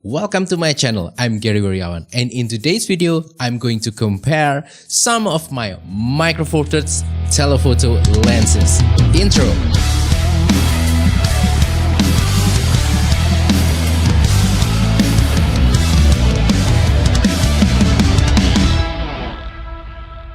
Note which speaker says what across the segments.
Speaker 1: Welcome to my channel. I'm Gary Wariawan, and in today's video, I'm going to compare some of my Micro Four Thirds telephoto lenses. Intro.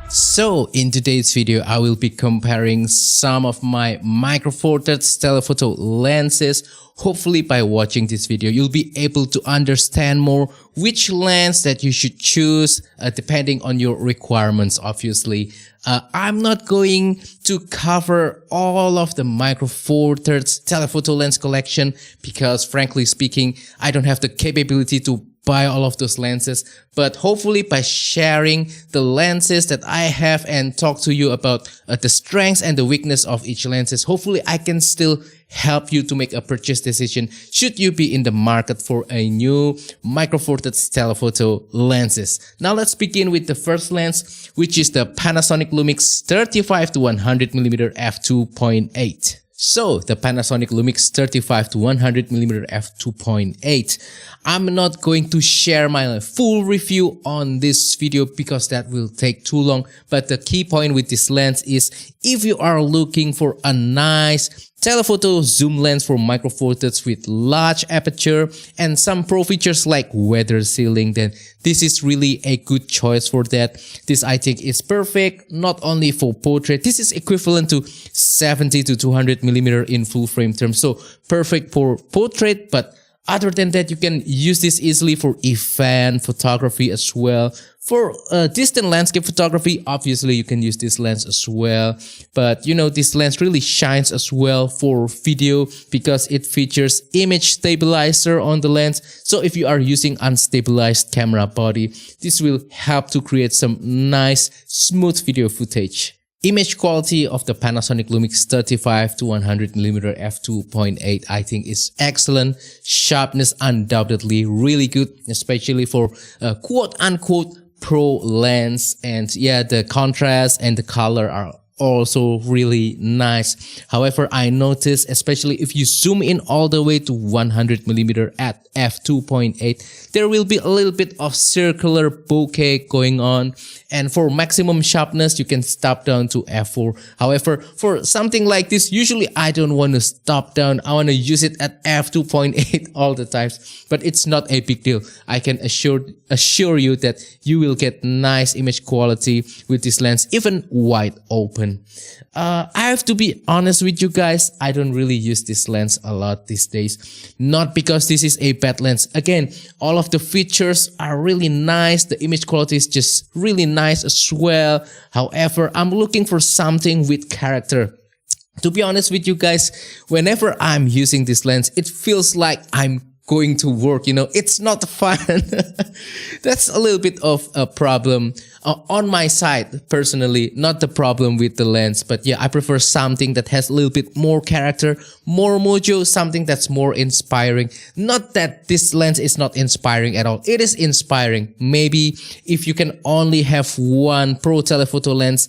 Speaker 1: So in today's video, I will be comparing some of my Micro Four Thirds telephoto lenses. Hopefully by watching this video, you'll be able to understand more which lens that you should choose depending on your requirements, obviously. I'm not going to cover all of the Micro Four Thirds telephoto lens collection because frankly speaking, I don't have the capability to buy all of those lenses, but hopefully by sharing the lenses that I have and talk to you about the strengths and the weakness of each lenses, hopefully I can still help you to make a purchase decision should you be in the market for a new Micro Four Thirds telephoto lenses. Now let's begin with the first lens, which is the Panasonic Lumix 35-100mm f2.8. So the Panasonic Lumix 35-100mm f2.8. I'm not going to share my full review on this video because that will take too long. But the key point with this lens is if you are looking for a nice telephoto zoom lens for Micro Four Thirds with large aperture and some pro features like weather sealing, then this is really a good choice for that. This I think is perfect not only for portrait. This is equivalent to 70-200mm in full frame terms, so perfect for portrait. But other than that, you can use this easily for event photography as well. For distant landscape photography, obviously you can use this lens as well. But you know, this lens really shines as well for video because it features image stabilizer on the lens. So if you are using unstabilized camera body, this will help to create some nice smooth video footage. Image quality of the Panasonic Lumix 35-100mm f2.8 I think is excellent. Sharpness undoubtedly really good, especially for quote-unquote pro lens. And yeah, the contrast and the color are also really nice. However, I noticed, especially if you zoom in all the way to 100mm at f2.8, there will be a little bit of circular bokeh going on. And for maximum sharpness, you can stop down to f4. However, for something like this, usually I don't want to stop down. I want to use it at f2.8 all the times. But it's not a big deal. I can assure you that you will get nice image quality with this lens, even wide open. I have to be honest with you guys, I don't really use this lens a lot these days. Not because this is a bad lens. Again, all of the features are really nice. The image quality is just really nice as well. However, I'm looking for something with character. To be honest with you guys, whenever I'm using this lens, it feels like I'm going to work, you know, it's not fun. That's a little bit of a problem on my side personally, not the problem with the lens. But yeah, I prefer something that has a little bit more character, more mojo, something that's more inspiring. Not that this lens is not inspiring at all. It is inspiring. Maybe if you can only have one pro telephoto lens,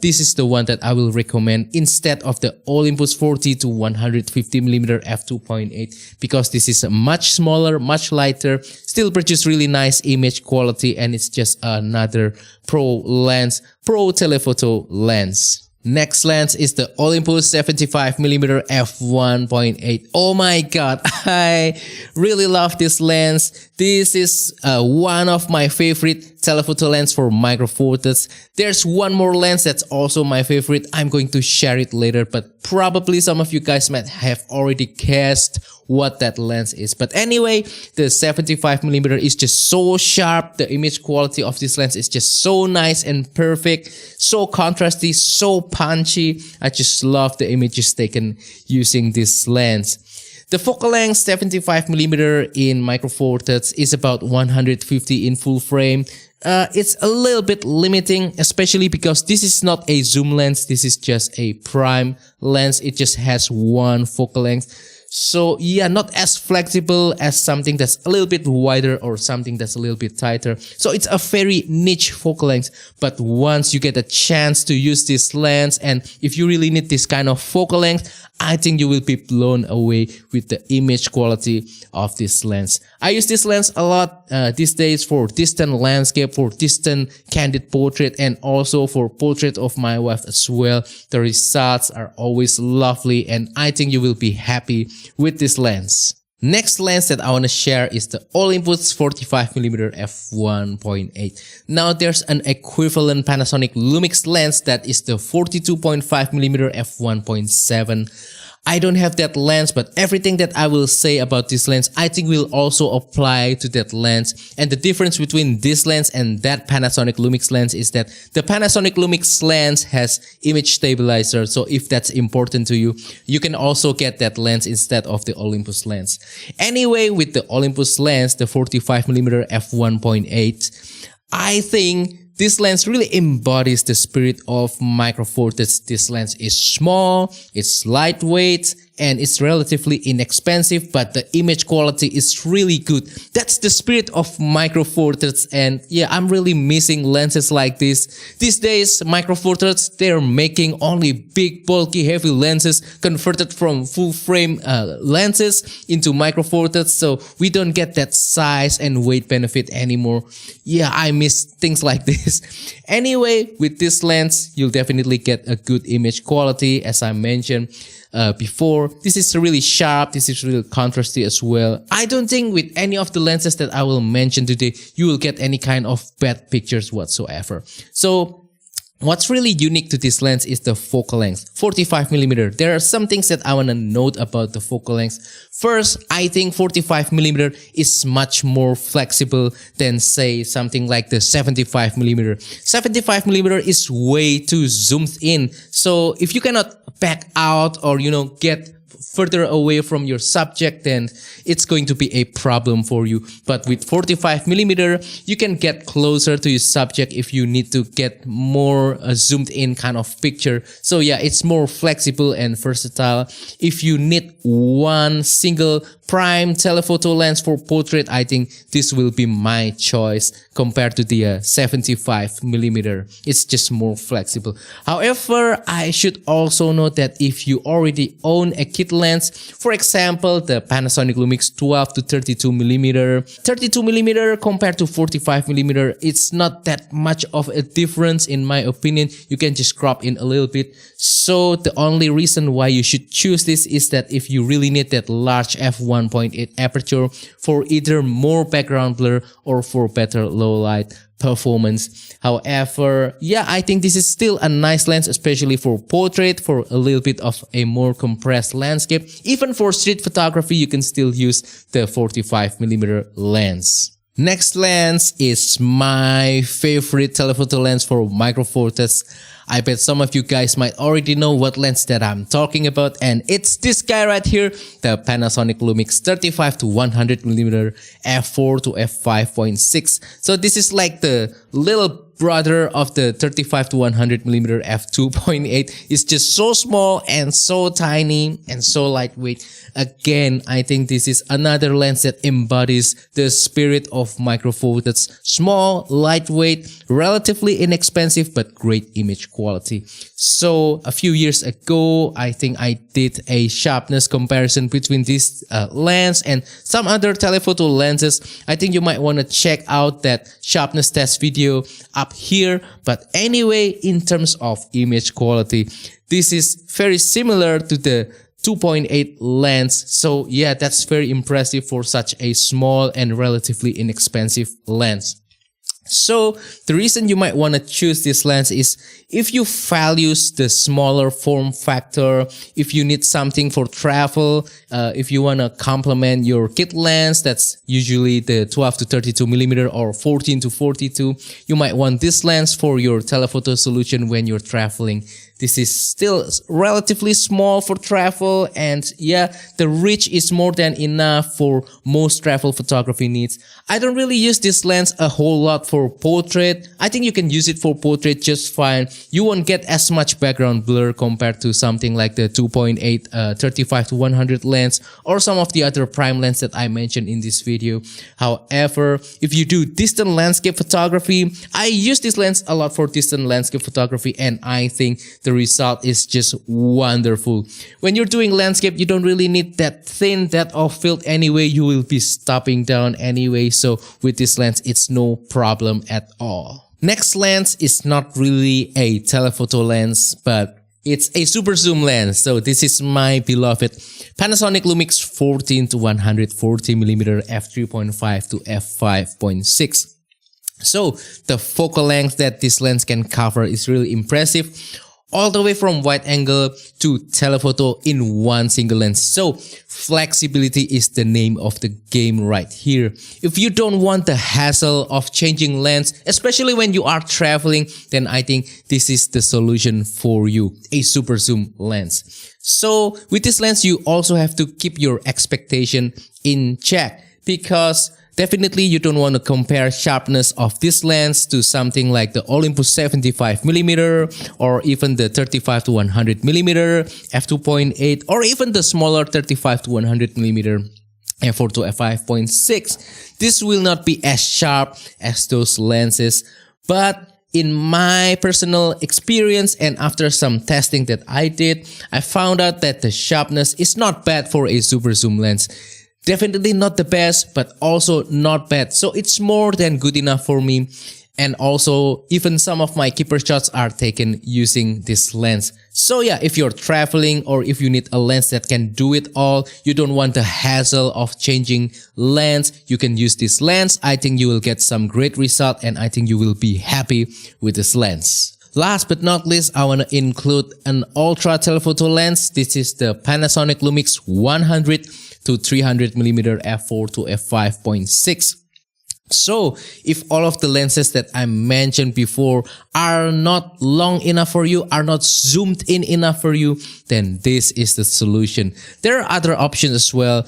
Speaker 1: this is the one that I will recommend instead of the Olympus 40-150mm f2.8 because this is a much smaller, much lighter, still produce really nice image quality, and it's just another pro telephoto lens. Next lens is the Olympus 75mm f1.8. Oh my god, I really love this lens. This is one of my favorite telephoto lens for Micro Four Thirds. There's one more lens that's also my favorite. I'm going to share it later, but probably some of you guys might have already guessed what that lens is. But anyway, the 75mm is just so sharp. The image quality of this lens is just so nice and perfect, so contrasty, so punchy. I just love the images taken using this lens. The focal length 75mm in Micro Four Thirds is about 150 in full frame. It's a little bit limiting, especially because this is not a zoom lens. This is just a prime lens. It just has one focal length. So yeah, not as flexible as something that's a little bit wider or something that's a little bit tighter. So it's a very niche focal length. But once you get a chance to use this lens, and if you really need this kind of focal length, I think you will be blown away with the image quality of this lens. I use this lens a lot these days for distant landscape, for distant candid portrait, and also for portrait of my wife as well. The results are always lovely, and I think you will be happy with this lens. Next lens that I want to share is the Olympus 45mm f1.8. Now there's an equivalent Panasonic Lumix lens that is the 42.5mm f1.7. I don't have that lens, but everything that I will say about this lens, I think will also apply to that lens. And the difference between this lens and that Panasonic Lumix lens is that the Panasonic Lumix lens has image stabilizer. So if that's important to you, you can also get that lens instead of the Olympus lens. Anyway, with the Olympus lens, the 45mm f1.8, I think this lens really embodies the spirit of Micro Four Thirds. This lens is small, it's lightweight, and it's relatively inexpensive, but the image quality is really good. That's the spirit of Micro Four Thirds, and yeah, I'm really missing lenses like this. These days, Micro Four Thirds, they're making only big, bulky, heavy lenses converted from full frame lenses into Micro Four Thirds, so we don't get that size and weight benefit anymore. Yeah, I miss things like this. Anyway, with this lens, you'll definitely get a good image quality, as I mentioned before. This is really sharp, this is really contrasty as well. I don't think with any of the lenses that I will mention today, you will get any kind of bad pictures whatsoever. So what's really unique to this lens is the focal length, 45mm. There are some things that I want to note about the focal length. First, I think 45mm is much more flexible than, say, something like the 75mm. 75mm is way too zoomed in. So if you cannot back out or, get further away from your subject, then it's going to be a problem for you. But with 45mm, you can get closer to your subject if you need to get more zoomed in kind of picture. So yeah, it's more flexible and versatile. If you need one single prime telephoto lens for portrait, I think this will be my choice compared to the 75mm. It's just more flexible. However, I should also note that if you already own a kit lens, for example, the Panasonic Lumix 12 to 32mm, 32mm compared to 45mm, it's not that much of a difference in my opinion. You can just crop in a little bit. So the only reason why you should choose this is that if you really need that large f1.8 aperture for either more background blur or for better low light performance. However, yeah, I think this is still a nice lens, especially for portrait, for a little bit of a more compressed landscape. Even for street photography, you can still use the 45mm lens. Next lens is my favorite telephoto lens for Micro Four Thirds. I bet some of you guys might already know what lens that I'm talking about, and it's this guy right here, the Panasonic Lumix 35 to 100mm f4 to f5.6. So this is like the little brother of the 35 to 100mm f2.8. It's just so small and so tiny and so lightweight. Again, I think this is another lens that embodies the spirit of Micro Four Thirds. Small, lightweight, relatively inexpensive, but great image quality. So a few years ago, I think I did a sharpness comparison between this lens and some other telephoto lenses. I think you might want to check out that sharpness test video up here. But anyway, in terms of image quality, this is very similar to the 2.8 lens. So yeah, that's very impressive for such a small and relatively inexpensive lens. So the reason you might want to choose this lens is if you value the smaller form factor, if you need something for travel, if you want to complement your kit lens, that's usually the 12 to 32mm or 14 to 42, you might want this lens for your telephoto solution when you're traveling. This is still relatively small for travel, and yeah, the reach is more than enough for most travel photography needs. I don't really use this lens a whole lot for portrait. I think you can use it for portrait just fine. You won't get as much background blur compared to something like the 2.8 35-100 lens or some of the other prime lens that I mentioned in this video. However, if you do distant landscape photography, I use this lens a lot for distant landscape photography, and I think the result is just wonderful. When you're doing landscape, you don't really need that thin depth of field anyway. You will be stopping down anyway, so with this lens it's no problem at all. Next lens is not really a telephoto lens, but it's a super zoom lens. So this is my beloved Panasonic Lumix 14 to 140mm f3.5 to f5.6. So the focal length that this lens can cover is really impressive, all the way from wide angle to telephoto in one single lens. So flexibility is the name of the game right here. If you don't want the hassle of changing lens, especially when you are traveling, then I think this is the solution for you, a super zoom lens. So with this lens, you also have to keep your expectation in check, because definitely you don't want to compare sharpness of this lens to something like the Olympus 75mm or even the 35-100mm f2.8 or even the smaller 35-100mm f4 to f5.6. This will not be as sharp as those lenses, but in my personal experience and after some testing that I did, I found out that the sharpness is not bad for a super zoom lens. Definitely not the best, but also not bad. So it's more than good enough for me. And also, even some of my keeper shots are taken using this lens. So yeah, if you're traveling or if you need a lens that can do it all, you don't want the hassle of changing lens, you can use this lens. I think you will get some great result, and I think you will be happy with this lens. Last but not least, I want to include an ultra telephoto lens. This is the Panasonic Lumix 100 to 300mm f4 to f5.6. So if all of the lenses that I mentioned before are not long enough for you, are not zoomed in enough for you, then this is the solution. There are other options as well.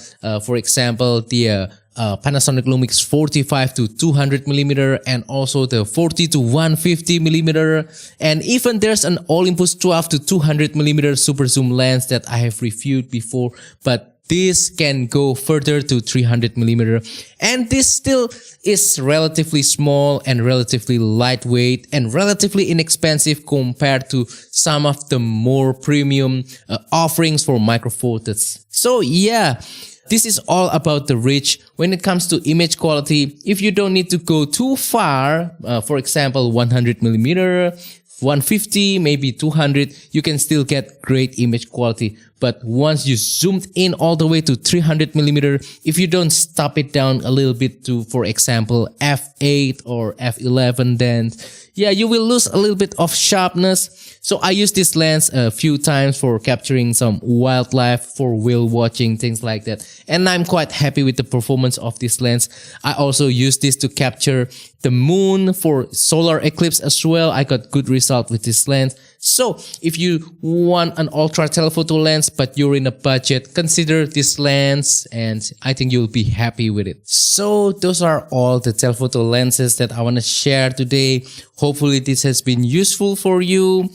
Speaker 1: For example, the Panasonic Lumix 45 to 200mm and also the 40 to 150mm, and even there's an Olympus 12 to 200mm super zoom lens that I have reviewed before, but this can go further to 300mm, and this still is relatively small and relatively lightweight and relatively inexpensive compared to some of the more premium offerings for micro four thirds. So yeah, this is all about the reach. When it comes to image quality, if you don't need to go too far, for example 100mm, 150, maybe 200, you can still get great image quality. But once you zoomed in all the way to 300mm, if you don't stop it down a little bit to, for example, f8 or f11, then yeah, you will lose a little bit of sharpness. So I use this lens a few times for capturing some wildlife, for whale watching, things like that. And I'm quite happy with the performance of this lens. I also use this to capture the moon for solar eclipse as well. I got good result with this lens. So if you want an ultra telephoto lens but you're in a budget, consider this lens, and I think you'll be happy with it. So those are all the telephoto lenses that I want to share today. Hopefully this has been useful for you.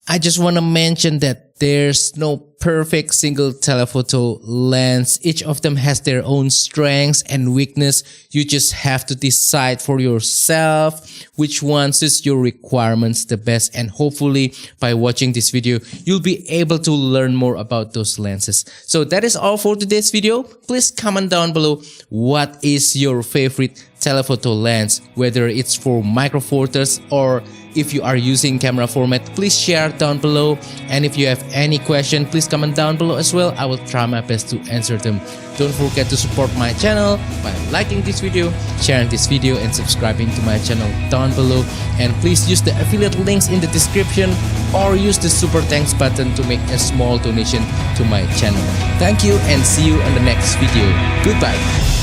Speaker 1: I just want to mention that there's no perfect single telephoto lens. Each of them has their own strengths and weakness. You just have to decide for yourself which one suits your requirements the best, and hopefully by watching this video you'll be able to learn more about those lenses. So that is all for today's video. Please comment down below what is your favorite telephoto lens, whether it's for micro four thirds or if you are using camera format. Please share down below, and if you have any question, please comment down below as well. I will try my best to answer them. Don't forget to support my channel by liking this video, sharing this video, and subscribing to my channel down below. And please use the affiliate links in the description or use the super thanks button to make a small donation to my channel. Thank you, and see you on the next video. Goodbye.